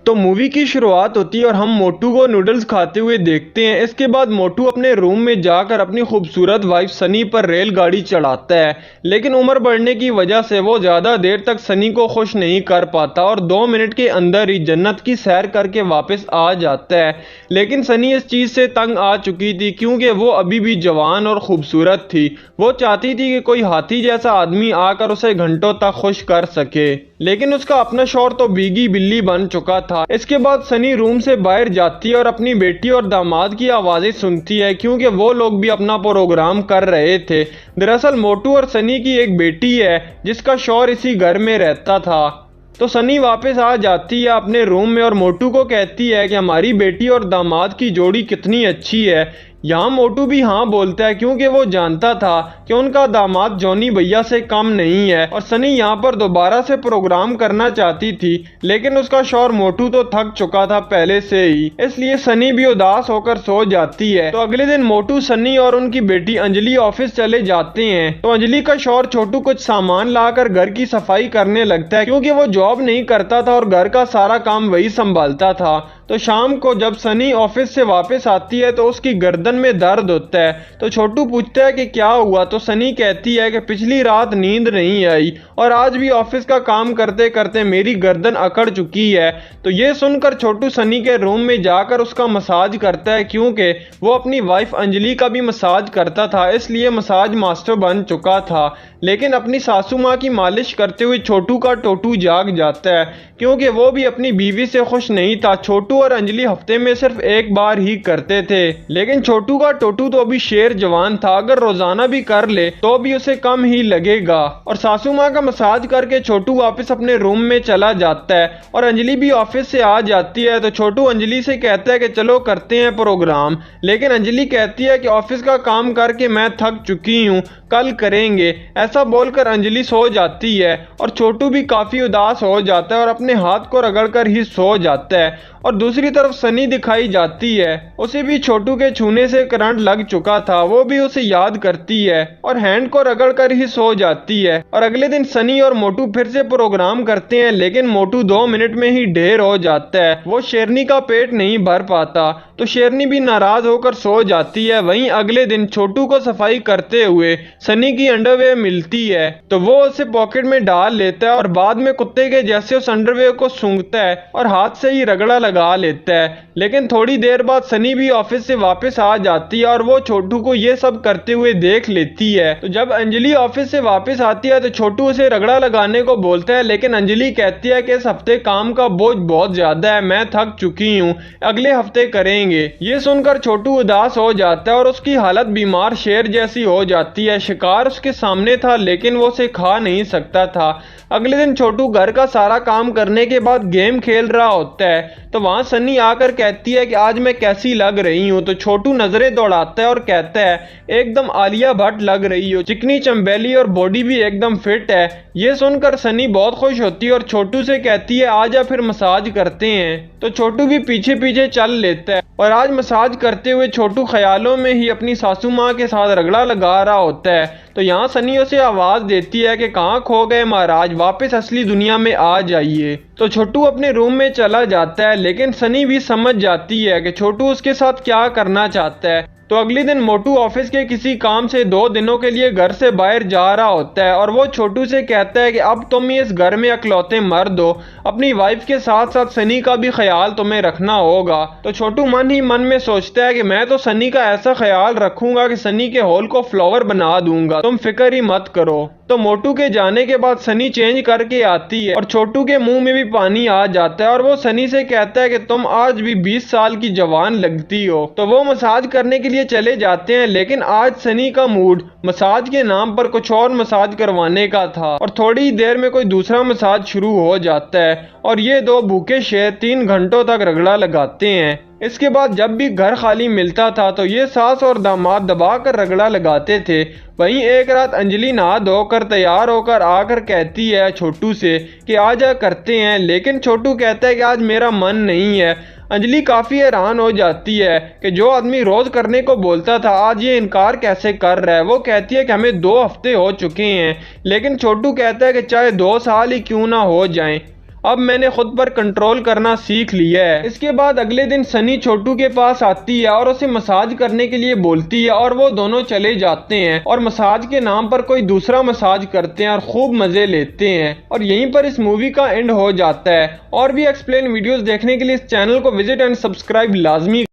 तो मूवी की शुरुआत होती है और हम मोटू को नूडल्स खाते हुए देखते हैं। इसके बाद मोटू अपने रूम में जाकर अपनी खूबसूरत वाइफ सनी पर रेलगाड़ी चढ़ाता है, लेकिन उम्र बढ़ने की वजह से वो ज़्यादा देर तक सनी को खुश नहीं कर पाता और 2 मिनट के अंदर ही जन्नत की सैर करके वापस आ जाता है। लेकिन सनी इस चीज़ से तंग आ चुकी थी क्योंकि वो अभी भी जवान और खूबसूरत थी। वो चाहती थी कि कोई हाथी जैसा आदमी आकर उसे घंटों तक खुश कर सके, लेकिन उसका अपना शौहर तो भीगी बिल्ली बन चुका था। इसके बाद सनी रूम से बाहर जाती है और अपनी बेटी और दामाद की आवाज़ें सुनती है क्योंकि वो लोग भी अपना प्रोग्राम कर रहे थे। दरअसल मोटू और सनी की एक बेटी है जिसका शौहर इसी घर में रहता था। तो सनी वापस आ जाती है अपने रूम में और मोटू को कहती है कि हमारी बेटी और दामाद की जोड़ी कितनी अच्छी है। यहाँ मोटू भी हाँ बोलता है क्योंकि वो जानता था कि उनका दामाद जॉनी भैया से कम नहीं है। और सनी यहाँ पर दोबारा से प्रोग्राम करना चाहती थी, लेकिन उसका शौहर मोटू तो थक चुका था पहले से ही, इसलिए सनी भी उदास होकर सो जाती है। तो अगले दिन मोटू, सनी और उनकी बेटी अंजलि ऑफिस चले जाते हैं। तो अंजलि का शौहर छोटू कुछ सामान लाकर घर की सफाई करने लगता है क्योंकि वो जॉब नहीं करता था और घर का सारा काम वही संभालता था। तो शाम को जब सनी ऑफिस से वापस आती है तो उसकी गर्दन में दर्द होता है। तो छोटू पूछता है कि क्या हुआ, तो सनी कहती है कि पिछली रात नींद नहीं आई और आज भी ऑफिस का काम करते करते मेरी गर्दन अकड़ चुकी है। तो ये सुनकर छोटू सनी के रूम में जाकर उसका मसाज करता है क्योंकि वो अपनी वाइफ अंजलि का भी मसाज करता था, इसलिए मसाज मास्टर बन चुका था। लेकिन अपनी सासू माँ की मालिश करते हुए छोटू का टोटू जाग जाता है क्योंकि वो भी अपनी बीवी से खुश नहीं था। छोटू और अंजलि हफ्ते में सिर्फ एक बार ही करते थे, लेकिन छोटू का टोटू तो अभी शेर जवान था, अगर रोजाना भी कर ले तो भी उसे कम ही लगेगा। और सासू माँ का मसाज करके छोटू वापस अपने रूम में चला जाता है और अंजलि भी ऑफिस से आ जाती है। तो छोटू अंजलि से कहता है कि चलो करते हैं प्रोग्राम, लेकिन अंजलि कहती है कि ऑफिस का काम करके मैं थक चुकी हूँ, कल करेंगे। ऐसा बोलकर अंजलि सो जाती है और छोटू भी काफी उदास हो जाता है और अपने हाथ को रगड़कर ही सो जाता है। और दूसरी तरफ सनी दिखाई जाती है, उसे भी छोटू के छूने से करंट लग चुका था, वो भी उसे याद करती है और हैंड को रगड़कर ही सो जाती है। और अगले दिन सनी और मोटू फिर से प्रोग्राम करते हैं, लेकिन मोटू 2 मिनट में ही ढेर हो जाता है, वो शेरनी का पेट नहीं भर पाता। तो शेरनी भी नाराज होकर सो जाती है। वहीं अगले दिन छोटू को सफाई करते हुए सनी की अंडरवेयर मिलती है, तो वो उसे पॉकेट में डाल लेता है और बाद में कुत्ते के जैसे उस अंडरवेयर को सूंघता है और हाथ से ही रगड़ा लगा लेता है। लेकिन थोड़ी देर बाद सनी भी ऑफिस से वापस आ जाती है और वो छोटू को ये सब करते हुए देख लेती है। तो जब अंजलि ऑफिस से वापस आती है तो छोटू उसे रगड़ा लगाने को बोलता है, लेकिन अंजलि कहती है कि इस हफ्ते काम का बोझ बहुत ज्यादा है, मैं थक चुकी हूँ, अगले हफ्ते करेंगे। ये सुनकर छोटू उदास हो जाता है और उसकी हालत बीमार शेर जैसी हो जाती है। शिकार उसके सामने था लेकिन वो उसे खा नहीं सकता था। अगले दिन छोटू घर का सारा काम करने के बाद गेम खेल रहा होता है, तो वहां सनी आकर कहती है कि आज मैं कैसी लग रही हूँ। तो छोटू नजरें दौड़ाता है और कहता है एकदम आलिया भट्ट लग रही हो, चिकनी चंबेली और बॉडी भी एकदम फिट है। ये सुनकर सनी बहुत खुश होती है और छोटू से कहती है आजा फिर मसाज करते हैं। तो छोटू भी पीछे पीछे चल लेता है और आज मसाज करते हुए छोटू ख्यालों में ही अपनी सासू माँ के साथ रगड़ा लगा रहा होता है। तो यहाँ सनी उसे आवाज देती है कि कहाँ खो गए महाराज, वापस असली दुनिया में आ जाइए। तो छोटू अपने रूम में चला जाता है, लेकिन सनी भी समझ जाती है कि छोटू उसके साथ क्या करना चाहता है। तो अगले दिन मोटू ऑफिस के किसी काम से 2 दिनों के लिए घर से बाहर जा रहा होता है और वो छोटू से कहता है कि अब तुम इस घर में अकलौते मर्द हो, अपनी वाइफ के साथ साथ सनी का भी ख्याल तुम्हें रखना होगा। तो छोटू मन ही मन में सोचता है कि मैं तो सनी का ऐसा ख्याल रखूंगा कि सनी के हॉल को फ्लावर बना दूंगा, तुम फिक्र ही मत करो। तो मोटू के जाने के बाद सनी चेंज करके आती है और छोटू के मुंह में भी पानी आ जाता है और वो सनी से कहता है कि तुम आज भी 20 साल की जवान लगती हो। तो वो मसाज करने के लिए चले जाते हैं, लेकिन आज सनी का मूड मसाज के नाम पर कुछ और मसाज करवाने का था और थोड़ी देर में कोई दूसरा मसाज शुरू हो जाता है और ये 2 भूखे शेर 3 घंटों तक रगड़ा लगाते हैं। इसके बाद जब भी घर खाली मिलता था तो ये सास और दामाद दबाकर रगड़ा लगाते थे। वहीं एक रात अंजलि नहा धोकर तैयार होकर आकर कहती है छोटू से कि आजा करते हैं, लेकिन छोटू कहता है कि आज मेरा मन नहीं है। अंजलि काफी हैरान हो जाती है कि जो आदमी रोज करने को बोलता था आज ये इनकार कैसे कर रहा है। वो कहती है कि हमें 2 हफ्ते हो चुके हैं, लेकिन छोटू कहता है कि चाहे 2 साल ही क्यों ना हो जाएं, अब मैंने खुद पर कंट्रोल करना सीख लिया है। इसके बाद अगले दिन सनी छोटू के पास आती है और उसे मसाज करने के लिए बोलती है और वो दोनों चले जाते हैं और मसाज के नाम पर कोई दूसरा मसाज करते हैं और खूब मजे लेते हैं। और यहीं पर इस मूवी का एंड हो जाता है। और भी एक्सप्लेन वीडियोस देखने के लिए इस चैनल को विजिट एंड सब्सक्राइब लाजमी